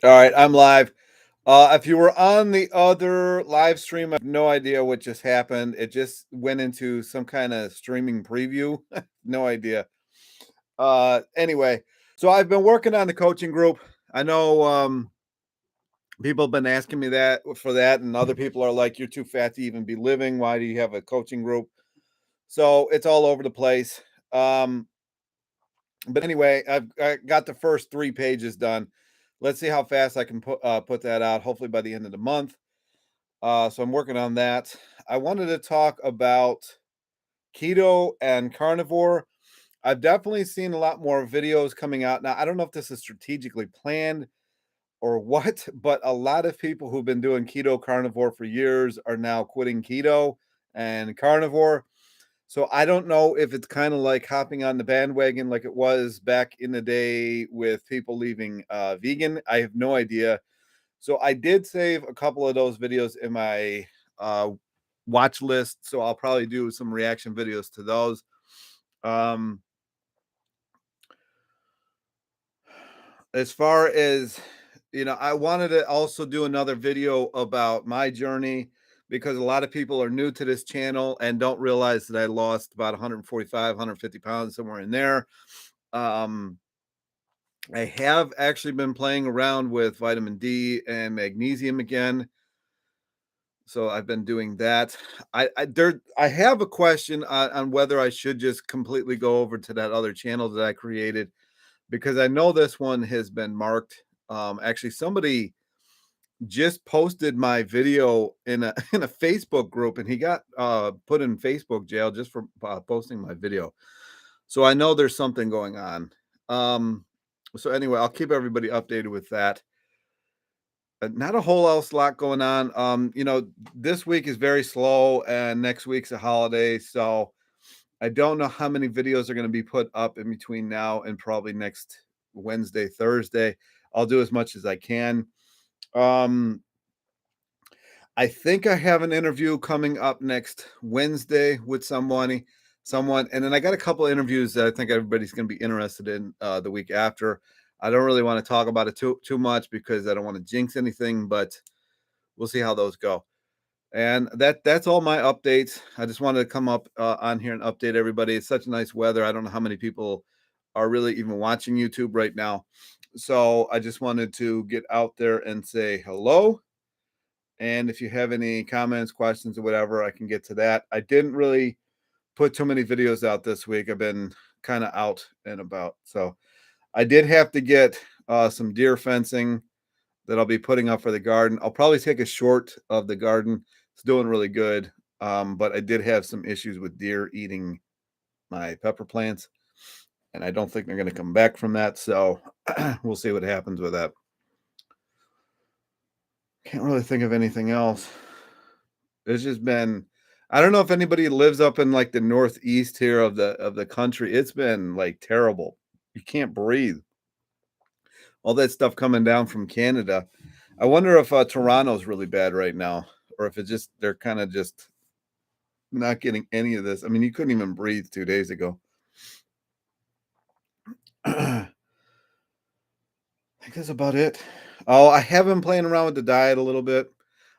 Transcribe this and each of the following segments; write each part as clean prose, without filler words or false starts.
All right, I'm live. If you were on the other live stream, I have no idea what just happened. It just went into some kind of streaming preview. No idea. Anyway, so I've been working on the coaching group. I know people have been asking me that for that, and other people are like, "You're too fat to even be living. Why do you have a coaching group?" So it's all over the place. Um, but anyway, I got the first 3 pages done. Let's see how fast I can put that out. Hopefully by the end of the month. So I'm working on that. I wanted to talk about keto and carnivore. I've definitely seen a lot more videos coming out now. I don't know if this is strategically planned or what, but a lot of people who've been doing keto carnivore for years are now quitting keto and carnivore. So I don't know if it's kind of like hopping on the bandwagon like it was back in the day with people leaving vegan. I have no idea. So I did save a couple of those videos in my uh, watch list. So I'll probably do some reaction videos to those. Um, as far as I wanted to also do another video about my journey because a lot of people are new to this channel and don't realize that I lost about 145, 150 pounds, somewhere in there. Um, I have actually been playing around with vitamin D and magnesium again. So I've been doing that. I have a question on whether I should just completely go over to that other channel that I created because I know this one has been marked. Actually, somebody just posted my video in a in a Facebook group, and he got put in Facebook jail just for posting my video. So I know there's something going on. Um, so anyway, I'll keep everybody updated with that. Not a whole else lot going on. This week is very slow, and next week's a holiday, so I don't know how many videos are going to be put up in between now and probably next Wednesday, Thursday. I'll do as much as I can. Um, I think I have an interview coming up next Wednesday with someone, and then I got a couple of interviews that I think everybody's going to be interested in the week after. I don't really want to talk about it too much because I don't want to jinx anything, but we'll see how those go. And that's all my updates. I just wanted to come up on here and update everybody. It's such nice weather. I don't know how many people are really even watching YouTube right now. So I just wanted to get out there and say hello. And if you have any comments, questions, or whatever, I can get to that. I didn't really put too many videos out this week. I've been kind of out and about. So I did have to get some deer fencing that I'll be putting up for the garden. I'll probably take a short of the garden. It's doing really good. But I did have some issues with deer eating my pepper plants, and I don't think they're going to come back from that. So we'll see what happens with that. Can't really think of anything else. It's just been, I don't know if anybody lives up in like the northeast here of the country. It's been like terrible. You can't breathe. All that stuff coming down from Canada. I wonder if Toronto's really bad right now, or if it's just they're kind of just not getting any of this. I mean, you couldn't even breathe 2 days ago. I think that's about it. Oh, I have been playing around with the diet a little bit.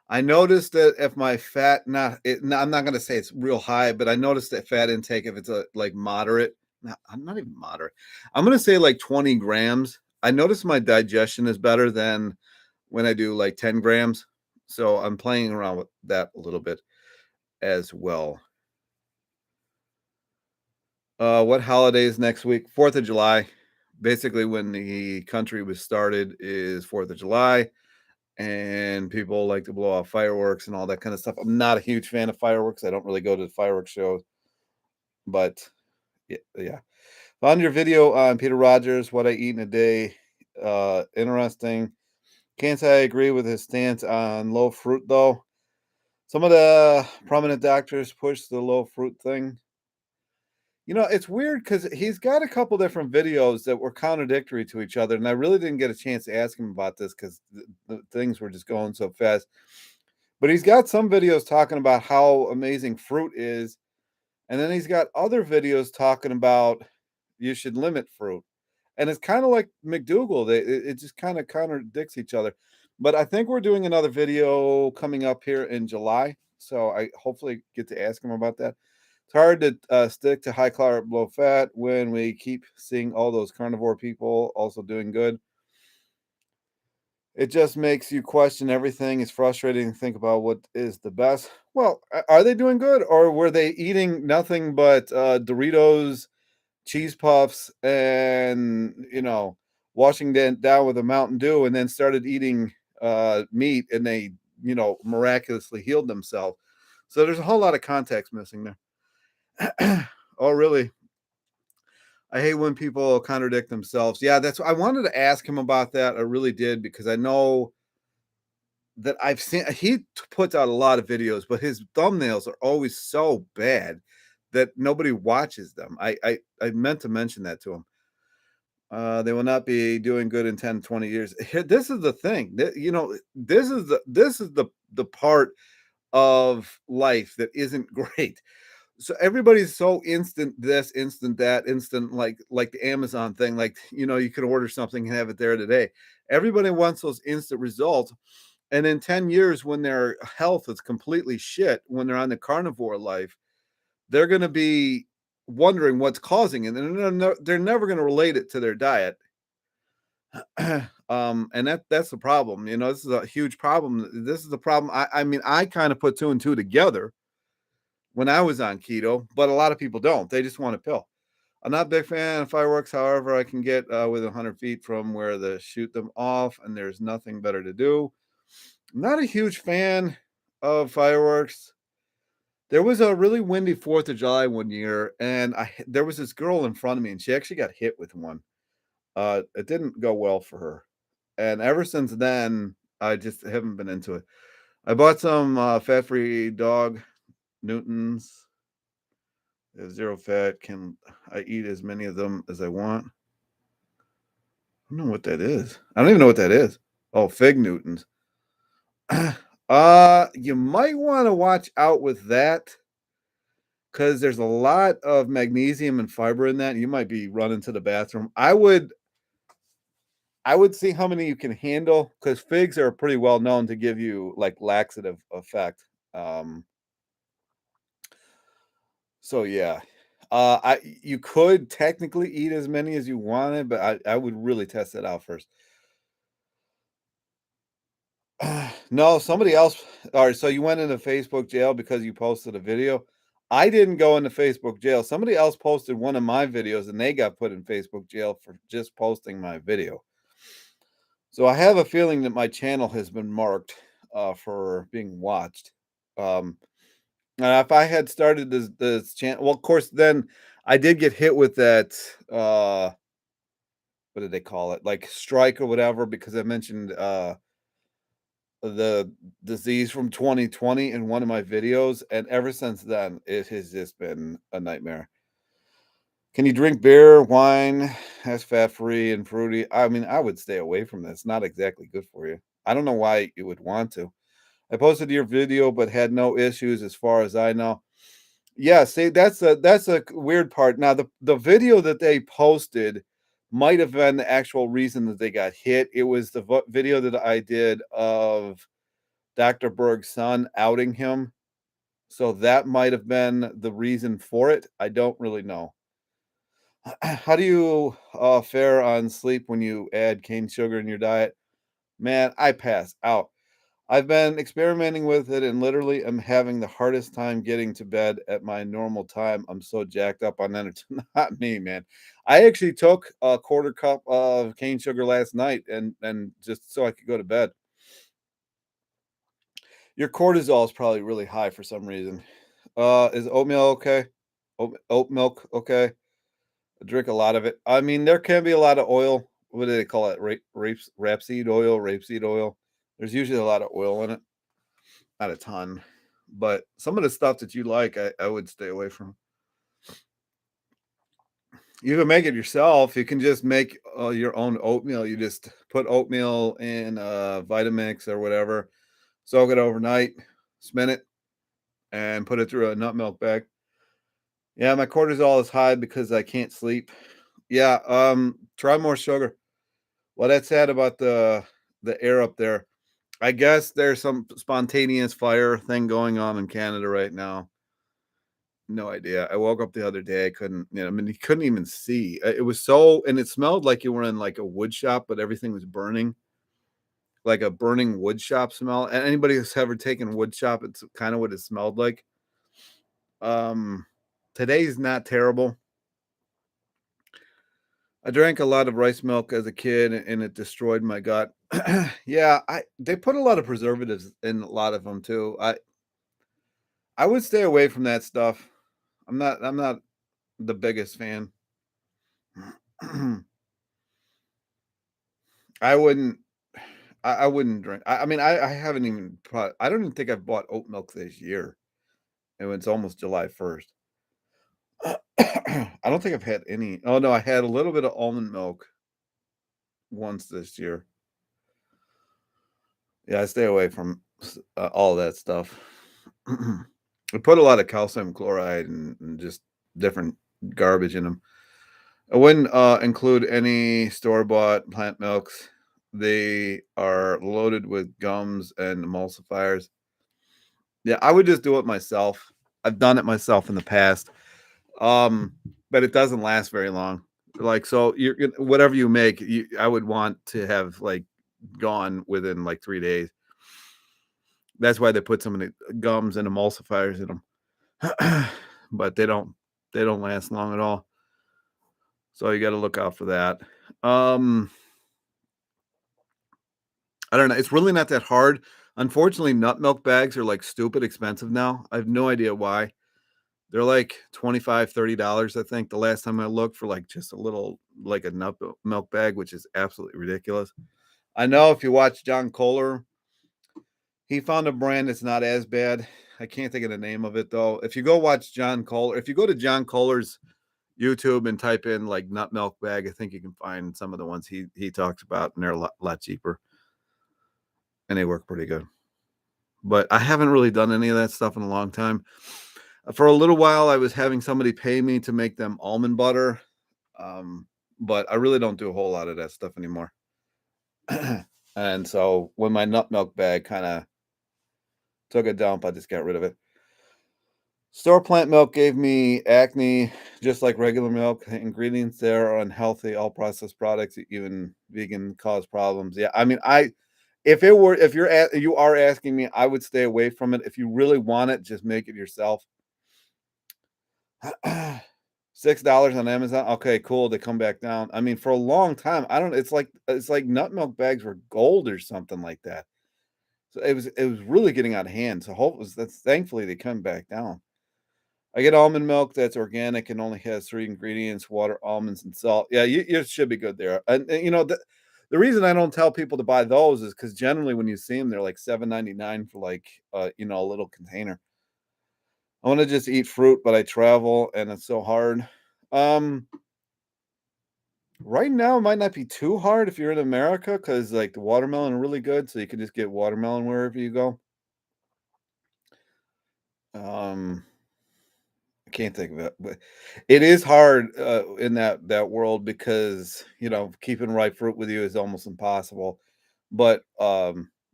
I noticed that if my fat, I'm not going to say it's real high, but I noticed that fat intake, if it's like moderate, I'm not even moderate. I'm going to say like 20 grams. I noticed my digestion is better than when I do like 10 grams. So I'm playing around with that a little bit as well. What holidays next week? 4th of July. Basically, when the country was started is 4th of July, and people like to blow off fireworks and all that kind of stuff. I'm not a huge fan of fireworks. I don't really go to the fireworks shows, but yeah. Found your video on Peter Rogers, what I eat in a day. Interesting. Can't say I agree with his stance on low fruit, though. Some of the prominent doctors push the low fruit thing. It's weird because he's got a couple different videos that were contradictory to each other, and I really didn't get a chance to ask him about this because the things were just going so fast. But he's got some videos talking about how amazing fruit is, and then he's got other videos talking about you should limit fruit. And it's kind of like McDougal. It just kind of contradicts each other. But I think we're doing another video coming up here in July. So I hopefully get to ask him about that. It's hard to stick to high carb, low fat when we keep seeing all those carnivore people also doing good. It just makes you question everything. It's frustrating to think about what is the best. Well, are they doing good, or were they eating nothing but Doritos, cheese puffs, and washing down with a Mountain Dew, and then started eating meat, and they miraculously healed themselves? So there's a whole lot of context missing there. Oh, really? I hate when people contradict themselves. Yeah, that's I wanted to ask him about that. I really did, because I know that I've seen puts out a lot of videos, but his thumbnails are always so bad that nobody watches them. I meant to mention that to him. They will not be doing good in 10, 20 years. This is the thing. This is the part of life that isn't great. So everybody's so instant this, instant that, instant, like the Amazon thing, like you can order something and have it there today. Everybody wants those instant results. And in 10 years, when their health is completely shit, when they're on the carnivore life, they're going to be wondering what's causing it. And they're never going to relate it to their diet. And that's the problem. This is a huge problem. This is the problem. I mean, I kind of put two and two together when I was on keto, but a lot of people don't. They just want a pill. I'm not a big fan of fireworks. However, I can get within 100 feet from where they shoot them off, and there's nothing better to do. I'm not a huge fan of fireworks. There was a really windy 4th of July one year, and there was this girl in front of me, and she actually got hit with one. It didn't go well for her. And ever since then, I just haven't been into it. I bought some fat-free dog Newtons. They're zero fat. Can I eat as many of them as I want? I don't know what that is. I don't even know what that is. Oh, fig Newtons. You might want to watch out with that, because there's a lot of magnesium and fiber in that. You might be running to the bathroom. I would see how many you can handle, because figs are pretty well known to give you like laxative effect. Um, so yeah. I you could technically eat as many as you wanted, but I would really test it out first. No, somebody else. All right, so you went into Facebook jail because you posted a video. I didn't go into Facebook jail. Somebody else posted one of my videos, and they got put in Facebook jail for just posting my video. So I have a feeling that my channel has been marked for being watched. Um, and if I had started this channel, well, of course, then I did get hit with that. What did they call it? Like strike or whatever, because I mentioned the disease from 2020 in one of my videos, and ever since then, it has just been a nightmare. Can you drink beer, wine, that's fat-free and fruity? I mean, I would stay away from that. It's not exactly good for you. I don't know why you would want to. I posted your video, but had no issues as far as I know. Yeah, see, that's a weird part. Now, the video that they posted might have been the actual reason that they got hit. It was the video that I did of Dr. Berg's son outing him. So that might have been the reason for it. I don't really know. How do you fare on sleep when you add cane sugar in your diet? Man, I pass out. I've been experimenting with it and literally am having the hardest time getting to bed at my normal time. I'm so jacked up on energy. Not me, man. I actually took a quarter cup of cane sugar last night, and just so I could go to bed. Your cortisol is probably really high for some reason. Is oatmeal okay? Oat milk okay? I drink a lot of it. I mean, there can be a lot of oil. What do they call it? Rapeseed oil, rapeseed oil. There's usually a lot of oil in it, not a ton. But some of the stuff that you like, I would stay away from. You can make it yourself. You can just make your own oatmeal. You just put oatmeal in Vitamix or whatever, soak it overnight, spin it, and put it through a nut milk bag. Yeah, my cortisol is high because I can't sleep. Yeah, try more sugar. Well, that's sad about the air up there. I guess there's some spontaneous fire thing going on in Canada right now. No idea. I woke up the other day, I couldn't, I mean, you couldn't even see. It was so, and it smelled like you were in like a wood shop, but everything was burning, like a burning wood shop smell. And anybody who's ever taken wood shop, it's kind of what it smelled like. Um, Today's not terrible. I drank a lot of rice milk as a kid and it destroyed my gut. Yeah, I they put a lot of preservatives in a lot of them too. I would stay away from that stuff. I'm not the biggest fan. I wouldn't I wouldn't drink. I mean, I haven't even I don't even think I've bought oat milk this year, and it's almost July 1st. I don't think I've had any. Oh no, I had a little bit of almond milk once this year. Yeah, I stay away from all that stuff. I put a lot of calcium chloride and just different garbage in them. I wouldn't include any store-bought plant milks. They are loaded with gums and emulsifiers. Yeah, I would just do it myself. I've done it myself in the past. Um, but it doesn't last very long. Like, so whatever you make, I would want to have like gone within like 3 days. That's why they put so many gums and emulsifiers in them. But they don't last long at all. So you got to look out for that. Um, I don't know. It's really not that hard. Unfortunately, nut milk bags are like stupid expensive now. I have no idea why. They're like 25, $30, I think, the last time I looked for like just a little like a nut milk bag, which is absolutely ridiculous. I know if you watch John Kohler, he found a brand that's not as bad. I can't think of the name of it though. If you go watch John Kohler, if you go to John Kohler's YouTube and type in like nut milk bag, I think you can find some of the ones he talks about, and they're a lot cheaper and they work pretty good. But I haven't really done any of that stuff in a long time. For a little while, I was having somebody pay me to make them almond butter, but I really don't do a whole lot of that stuff anymore. And so when my nut milk bag kind of took a dump, I just got rid of it. Store plant milk gave me acne, just like regular milk. The ingredients there are unhealthy. All processed products, even vegan, cause problems. Yeah, I mean, if you are asking me, I would stay away from it. If you really want it, just make it yourself. $6 on Amazon. Okay, cool. They come back down. I mean, for a long time, I don't. It's like nut milk bags were gold or something like that. So it was really getting out of hand. So that's thankfully they come back down. I get almond milk that's organic and only has three ingredients: water, almonds, and salt. Yeah, you should be good there. And the reason I don't tell people to buy those is because generally when you see them, they're like $7.99 for like a little container. I want to just eat fruit, but I travel and it's so hard. Um, right now it might not be too hard if you're in America because like the watermelon are really good, so you can just get watermelon wherever you go. Um, I can't think of it, but it is hard in that world because keeping ripe fruit with you is almost impossible. But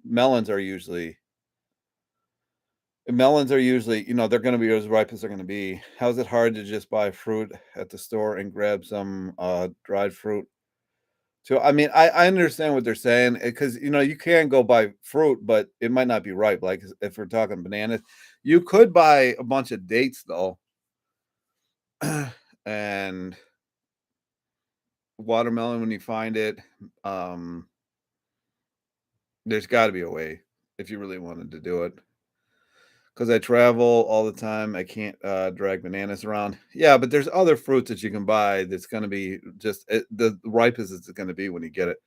melons are usually they're going to be as ripe as they're going to be. How's it hard to just buy fruit at the store and grab some dried fruit? So I mean, I understand what they're saying because you can go buy fruit, but it might not be ripe. Like if we're talking bananas, you could buy a bunch of dates though, and watermelon when you find it. Um, there's got to be a way if you really wanted to do it. Because I travel all the time, I can't drag bananas around. Yeah, but there's other fruits that you can buy that's going to be just the ripest it's going to be when you get it.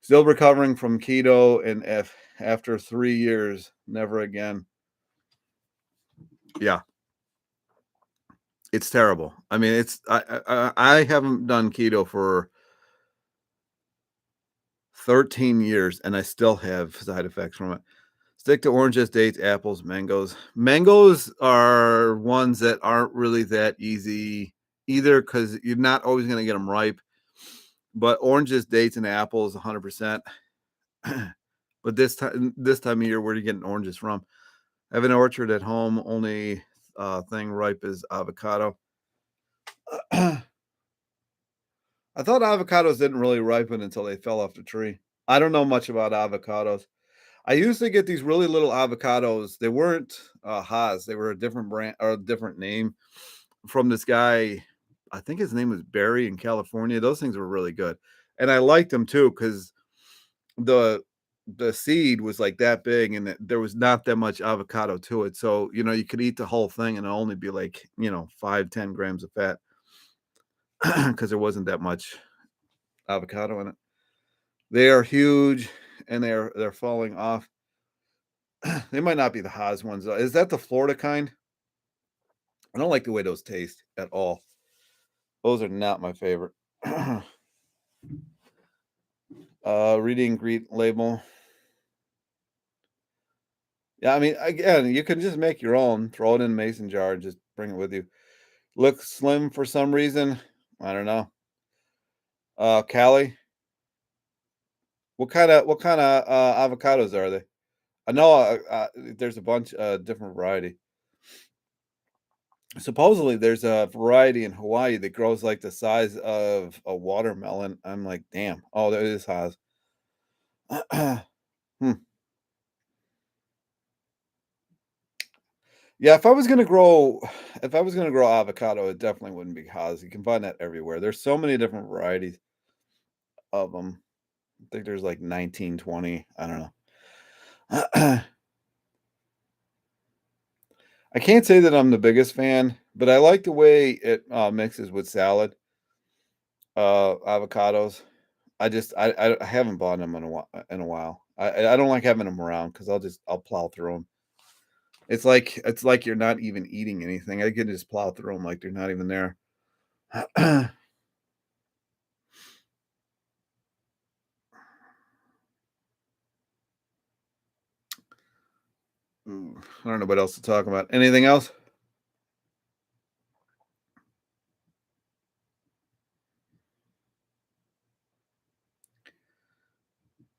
Still recovering from keto, and if after 3 years, never again. Yeah, it's terrible. I mean, I haven't done keto for 13 years, and I still have side effects from it. Stick to oranges, dates, apples, mangoes. Mangoes are ones that aren't really that either because you're not always going to get them ripe. But oranges, dates, and apples, 100%. But this time of year, where are you getting oranges from? I have an orchard at home. Only thing ripe is avocado. I thought avocados didn't really ripen until they fell off the tree. I don't know much about avocados. I used to get these really little avocados. They weren't Haas. They were a different brand or a different name from this guy. I think his name was Barry in California. Those things were really good, and I liked them too because the the seed was like that big, and there was not that much avocado to it. So you could eat the whole thing and it'll only be like 5-10 grams of fat because there wasn't that much avocado in it. They are huge, and they're falling off. They might not be the Haas ones, though. Is that the Florida kind? I don't like the way those taste at all. Those are not my favorite. Reading ingredient label. Yeah, I mean, again, you can just make your own, throw it in a mason jar, just bring it with you. Looks slim for some reason. I don't know. Cali. What kind of avocados are they? I know there's a bunch different variety. Supposedly, there's a variety in Hawaii that grows like the size of a watermelon. I'm like, damn. Oh, there it is Haas. Hmm. Yeah, if I was gonna grow avocado, it definitely wouldn't be Haas. You can find that everywhere. There's so many different varieties of them. I think there's like 19, 20. I don't know. I can't say that I'm the biggest fan, but I like the way it mixes with salad. Avocados. I haven't bought them in a while. I don't like having them around because I'll plow through them. It's like you're not even eating anything. I can just plow through them like they're not even there. I don't know what else to talk about. Anything else?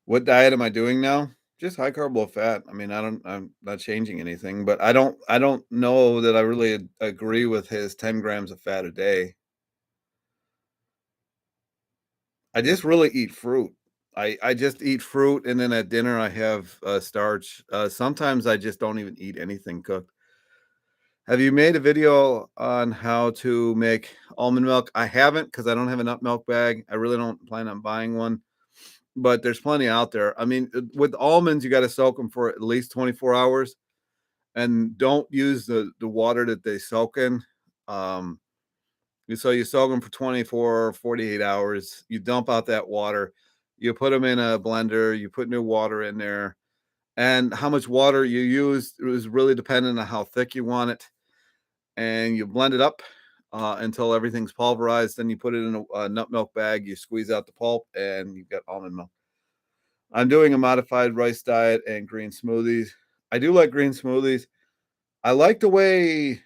What diet am I doing now? Just high carb, low fat. I mean, I'm not changing anything, but I don't know that I really agree with his 10 grams of fat a day. I just really eat fruit. I just eat fruit, and then at dinner I have starch. Sometimes I just don't even eat anything cooked. Have you made a video on how to make almond milk? I haven't because I don't have a nut milk bag. I really don't plan on buying one, but there's plenty out there. I mean, with almonds, you got to soak them for at least 24 hours, and don't use the water that they soak in. Um, so you soak them for 24, 48 hours. You dump out that water. You put them in a blender. You put new water in there, and how much water you use is really dependent on how thick you want it. And you blend it up until everything's pulverized. Then you put it in a nut milk bag. You squeeze out the pulp, and you've got almond milk. I'm doing a modified rice diet and green smoothies. I do like green smoothies. I like the way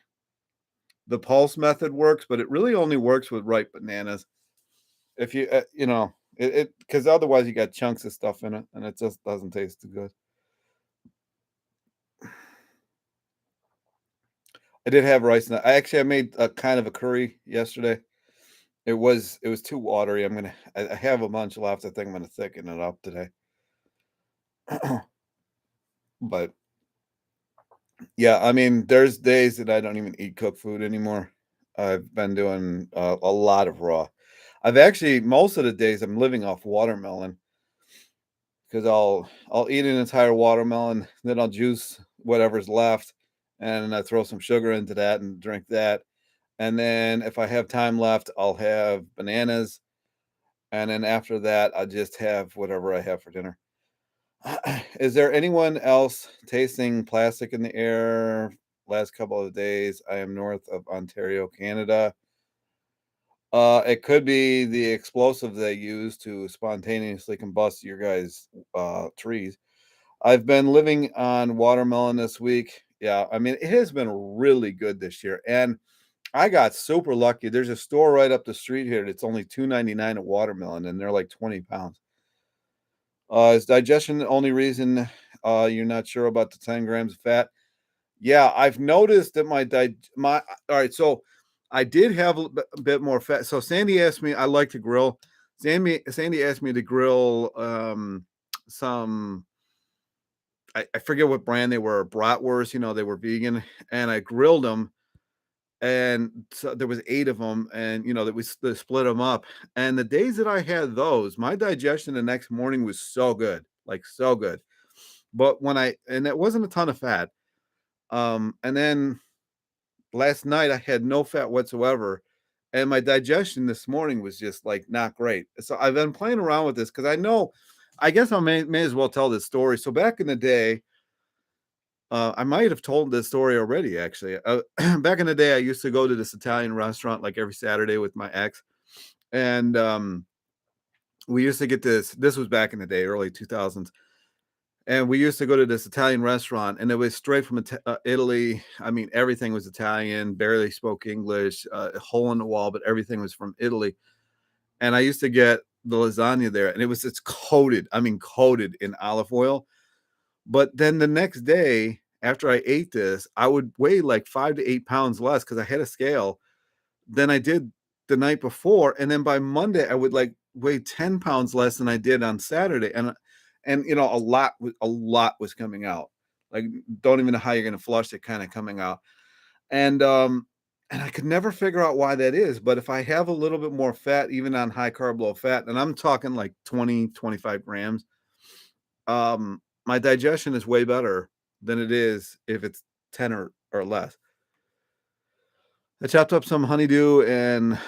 the pulse method works, but it really only works with ripe bananas. If it because otherwise you got chunks of stuff in it, and it just doesn't taste too good. I did have rice. I made a kind of a curry yesterday. It was too watery. I have a bunch left. I think I'm gonna thicken it up today. But yeah, I mean, there's days that I don't even eat cooked food anymore. I've been doing a lot of raw. I've actually most of the days I'm living off watermelon because I'll eat an entire watermelon, then I'll juice whatever's left, and I throw some sugar into that and drink that. And then if I have time left, I'll have bananas, and then after that, I just have whatever I have for dinner. Is there anyone else tasting plastic in the air last couple of days? I am north of Ontario, Canada. It could be the explosive they use to spontaneously combust your guys' trees. I've been living on watermelon this week. Yeah, I mean, it has been really good this year. And I got super lucky. There's a store right up the street here that's only 2.99 a watermelon, and they're like 20 pounds. Is digestion the only reason, you're not sure about the 10 grams of fat? Yeah, I've noticed that my alright, so I did have a bit more fat. So Sandy asked me I like to grill. Sandy asked me to grill, some I forget what brand they were, bratwurst, they were vegan, and I grilled them, and so there was 8 of them, and, that we split them up, and the days that I had those, my digestion the next morning was so good, like, so good. But when I and it wasn't a ton of fat, and then last night I had no fat whatsoever, and my digestion this morning was just, like, not great. So I've been playing around with this because I guess I may as well tell this story. So back in the day, I might have told this story already, actually. Back in the day, I used to go to this Italian restaurant, like, every Saturday with my ex, and, we used to get this was back in the day, early 2000s, and we used to go to this Italian restaurant, and it was straight from Italy. I mean, everything was Italian, barely spoke English, a hole in the wall, but everything was from Italy, and I used to get the lasagna there, and it's coated, I mean, coated in olive oil. But then the next day, after I ate this, I would weigh like 5 to 8 pounds less because I had a scale than I did the night before, and then by Monday, I would, like, weigh 10 pounds less than I did on Saturday, and, a lot was coming out. Like, don't even know how you're gonna flush it kinda coming out, and, um, and I could never figure out why that is, but if I have a little bit more fat, even on high carb, low fat, and I'm talking like 20, 25 grams, my digestion is way better than it is if it's 10 or less. I chopped up some honeydew and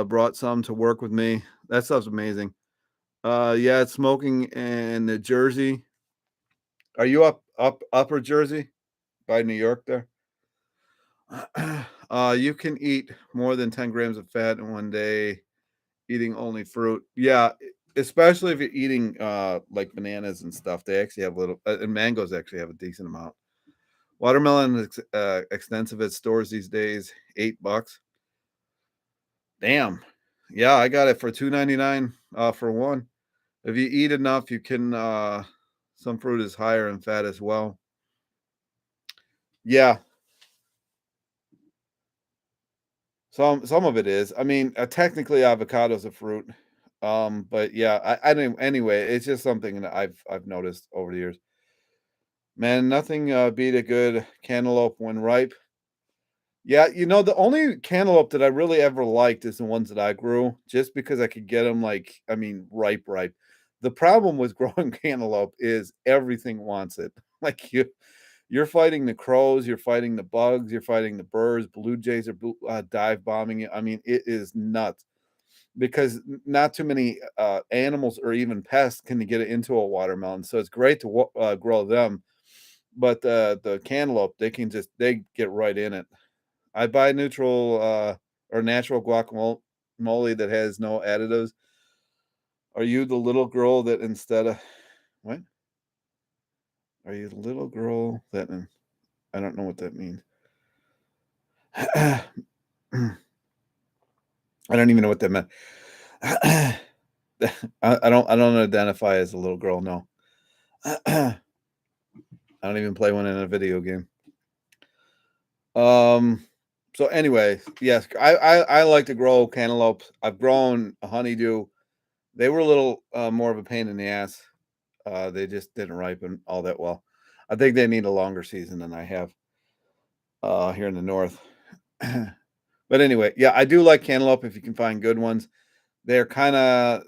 brought some to work with me. That stuff's amazing. Yeah, it's smoking in the Jersey. Are you upper Jersey by New York there? You can eat more than 10 grams of fat in one day eating only fruit. Yeah, especially if you're eating like bananas and stuff. They actually have little and mangoes actually have a decent amount. Watermelon is extensive at stores these days, $8. Damn. Yeah, I got it for 2.99 for one. If you eat enough, you can some fruit is higher in fat as well. Yeah, some of it is. I mean, technically avocado's a fruit. But yeah, I didn't anyway, it's just something that I've noticed over the years. Man, nothing beat a good cantaloupe when ripe. Yeah, the only cantaloupe that I really ever liked is the ones that I grew, just because I could get them like, I mean, ripe, ripe. The problem with growing cantaloupe is everything wants it. Like you're fighting the crows, you're fighting the bugs, you're fighting the birds, blue jays are dive bombing it. I mean, it is nuts because not too many animals or even pests can get it into a watermelon. So it's great to grow them, but the cantaloupe they get right in it. I buy neutral, or natural guacamole that has no additives. Are you the little girl that instead of what? Are you the little girl that I don't know what that means. I don't even know what that meant. I don't identify as a little girl, no. I don't even play one in a video game. Um, so anyway, yes, I like to grow cantaloupes. I've grown a honeydew. They were a little, more of a pain in the ass. They just didn't ripen all that well. I think they need a longer season than I have, here in the north. But anyway, yeah, I do like cantaloupe if you can find good ones. They're kinda,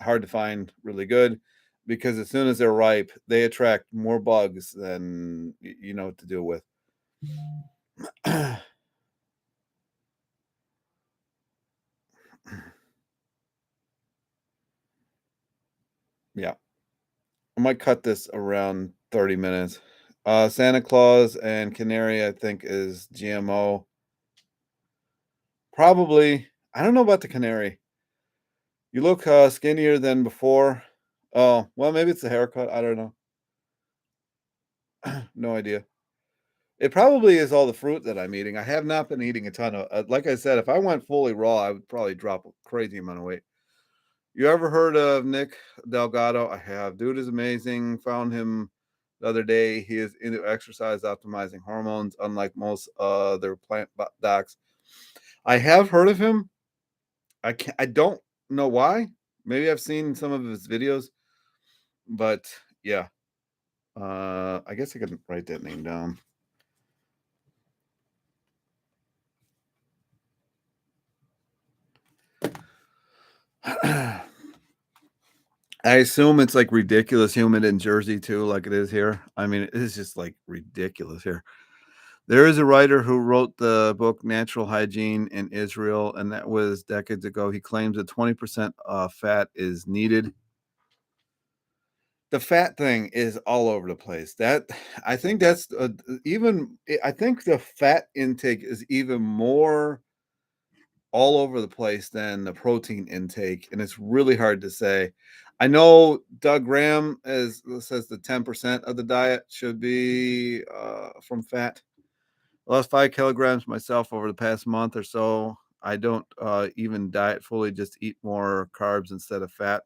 hard to find really good because as soon as they're ripe, they attract more bugs than you know what to do with. Yeah. I might cut this around 30 minutes. Santa Claus and Canary, I think, is GMO. Probably. I don't know about the canary. You look skinnier than before. Oh, well, maybe it's the haircut. I don't know. No idea. It probably is all the fruit that I'm eating. I have not been eating a ton of like I said, if I went fully raw, I would probably drop a crazy amount of weight. You ever heard of Nick Delgado? I have. Dude is amazing. Found him the other day. He is into exercise, optimizing hormones, unlike most other docs. I have heard of him. I don't know why. Maybe I've seen some of his videos, but yeah. I guess I could write that name down. I assume it's like ridiculous humid in Jersey too, like it is here. I mean, it is just like ridiculous here. There is a writer who wrote the book Natural Hygiene in Israel, and that was decades ago. He claims that 20% fat is needed. The fat thing is all over the place. That I think that's I think the fat intake is even more all over the place than the protein intake, and it's really hard to say. I know Doug Graham says the 10% of the diet should be from fat. I lost 5 kilograms myself over the past month or so. I don't even diet fully, just eat more carbs instead of fat.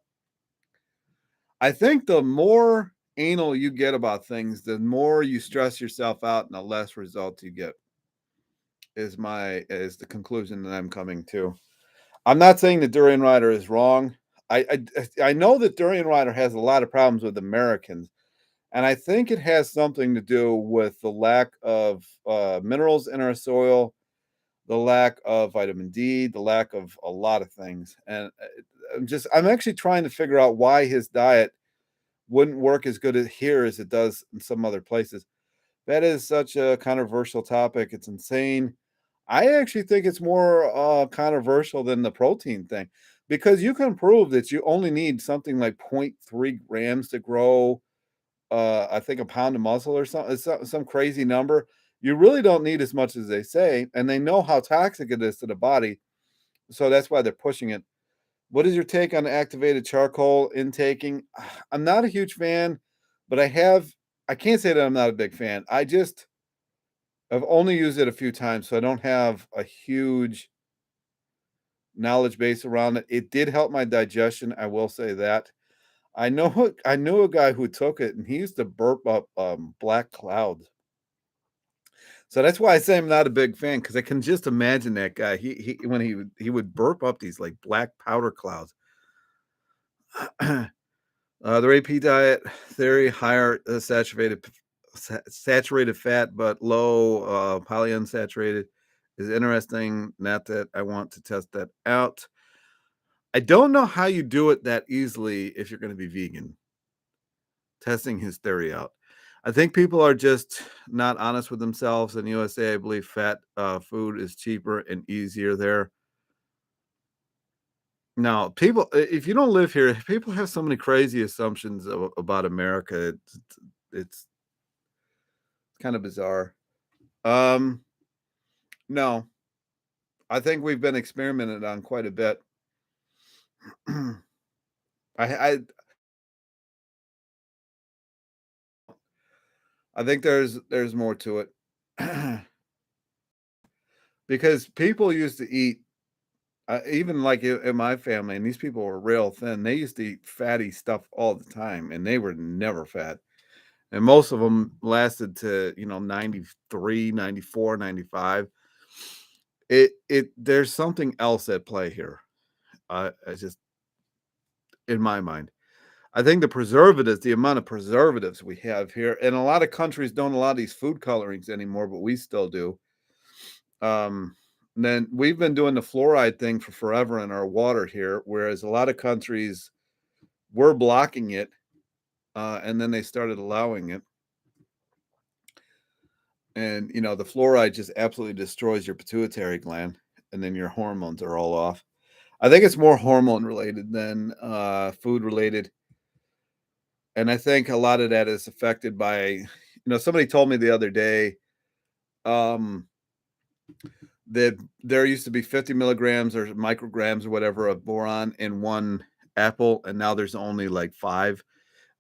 I think the more anal you get about things, the more you stress yourself out and the less results you get is the conclusion that I'm coming to. I'm not saying that Durian Rider is wrong. I know that Durian Rider has a lot of problems with Americans, and I think it has something to do with the lack of minerals in our soil, the lack of vitamin D, the lack of a lot of things. And I'm actually trying to figure out why his diet wouldn't work as good here as it does in some other places. That is such a controversial topic. It's insane. I actually think it's more controversial than the protein thing because you can prove that you only need something like 0.3 grams to grow, I think, a pound of muscle or something. It's some crazy number. You really don't need as much as they say, and they know how toxic it is to the body. So that's why they're pushing it. What is your take on activated charcoal intaking? I'm not a huge fan, but I can't say that I'm not a big fan. I've only used it a few times, so I don't have a huge knowledge base around it. It did help my digestion, I will say that. I knew a guy who took it and he used to burp up black clouds. So that's why I say I'm not a big fan because I can just imagine that guy. He would burp up these like black powder clouds. The AP diet theory, higher saturated fat, but low polyunsaturated is interesting. Not that I want to test that out. I don't know how you do it that easily if you're going to be vegan. Testing his theory out. I think people are just not honest with themselves. In USA, I believe fat food is cheaper and easier there. Now, if you don't live here, people have so many crazy assumptions about America. It's kind of bizarre. Um, no, I think we've been experimented on quite a bit. I I think there's more to it because people used to eat even like in my family, and these people were real thin. They used to eat fatty stuff all the time, and they were never fat. And most of them lasted to 93, 94, 95. It there's something else at play here. I just in my mind. I think the amount of preservatives we have here, and a lot of countries don't allow these food colorings anymore, but we still do. Then we've been doing the fluoride thing for forever in our water here, whereas a lot of countries were blocking it, and then they started allowing it. And the fluoride just absolutely destroys your pituitary gland, and then your hormones are all off. I think it's more hormone related than food related. And I think a lot of that is affected by, somebody told me the other day, um, that there used to be 50 milligrams or micrograms or whatever of boron in one apple, and now there's only like 5.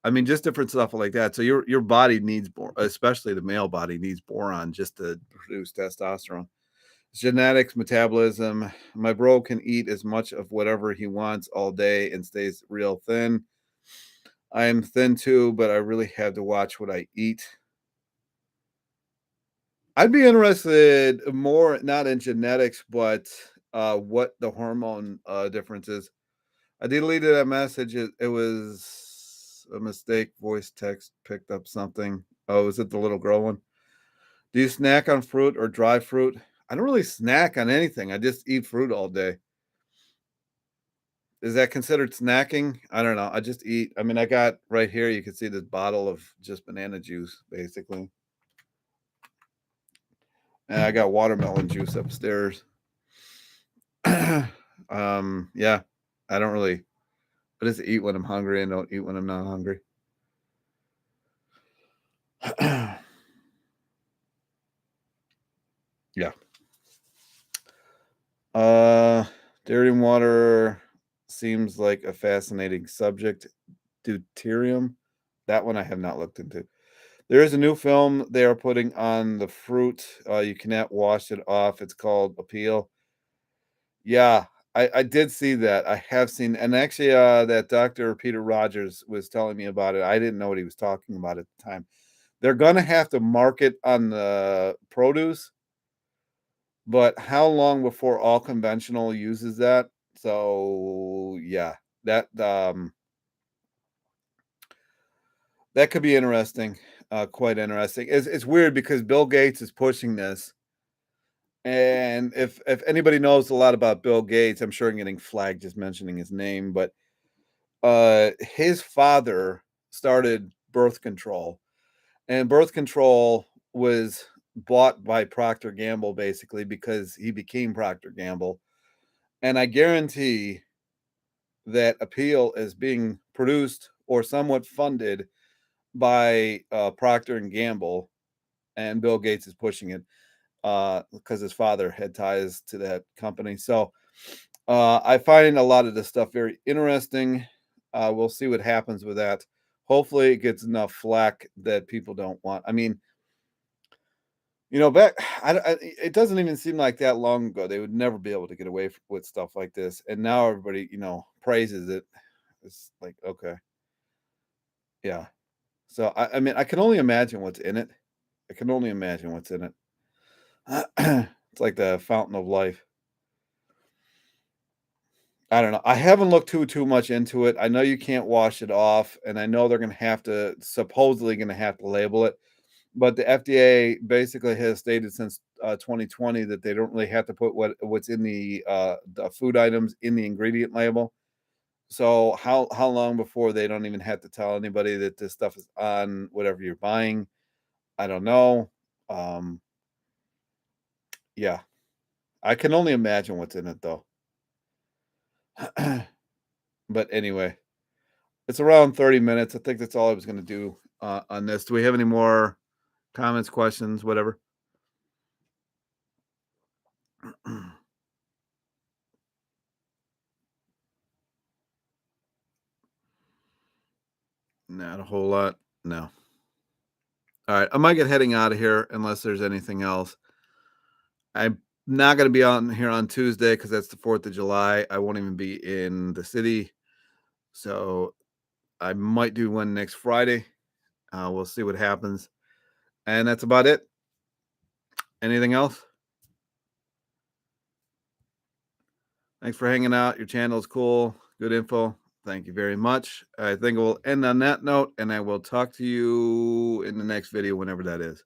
I mean, just different stuff like that. So your body needs especially the male body needs boron just to produce testosterone. Genetics, metabolism. My bro can eat as much of whatever he wants all day and stays real thin. I am thin too, but I really have to watch what I eat. I'd be interested more not in genetics, but what the hormone difference is. I deleted that message. It was a mistake. Voice text picked up something. Oh, is it the little girl one? Do you snack on fruit or dry fruit? I don't really snack on anything. I just eat fruit all day. Is that considered snacking? I don't know. I just eat. I mean, I got right here, you can see this bottle of just banana juice, basically. And I got watermelon juice upstairs. Yeah. I don't really I just eat when I'm hungry and don't eat when I'm not hungry. Yeah. Uh, Dairy and water seems like a fascinating subject. Deuterium, that one I have not looked into. There is a new film they are putting on the fruit. You cannot wash it off. It's called Appeal. Yeah, I did see that. I have seen, and actually, that Dr. Peter Rogers was telling me about it. I didn't know what he was talking about at the time. They're gonna have to mark it on the produce, but how long before all conventional uses that? So yeah, that that could be interesting, quite interesting. It's weird because Bill Gates is pushing this, and if anybody knows a lot about Bill Gates, I'm sure I'm getting flagged just mentioning his name, but his father started birth control, and birth control was bought by Procter Gamble basically because he became Procter Gamble, and I guarantee that Appeal is being produced or somewhat funded by Procter and Gamble, and Bill Gates is pushing it because his father had ties to that company. So I find a lot of this stuff very interesting. We'll see what happens with that. Hopefully, it gets enough flack that people don't want. I mean, back it doesn't even seem like that long ago they would never be able to get away with stuff like this, and now everybody praises it. It's like okay, yeah. So I mean, I can only imagine what's in it. I can only imagine what's in it. It's like the fountain of life. I don't know. I haven't looked too much into it. I know you can't wash it off, and I know they're gonna have to supposedly gonna have to label it. But the FDA basically has stated since 2020 that they don't really have to put what's in the food items in the ingredient label. So how long before they don't even have to tell anybody that this stuff is on whatever you're buying? I don't know. Um, yeah, I can only imagine what's in it though. But anyway, it's around 30 minutes. I think that's all I was going to do on this. Do we have any more comments, questions, whatever? Not a whole lot. No. All right. I might get heading out of here unless there's anything else. I'm not going to be on here on Tuesday because that's the 4th of July. I won't even be in the city. So I might do one next Friday. We'll see what happens. And that's about it. Anything else? Thanks for hanging out. Your channel is cool. Good info. Thank you very much. I think we'll end on that note, and I will talk to you in the next video, whenever that is.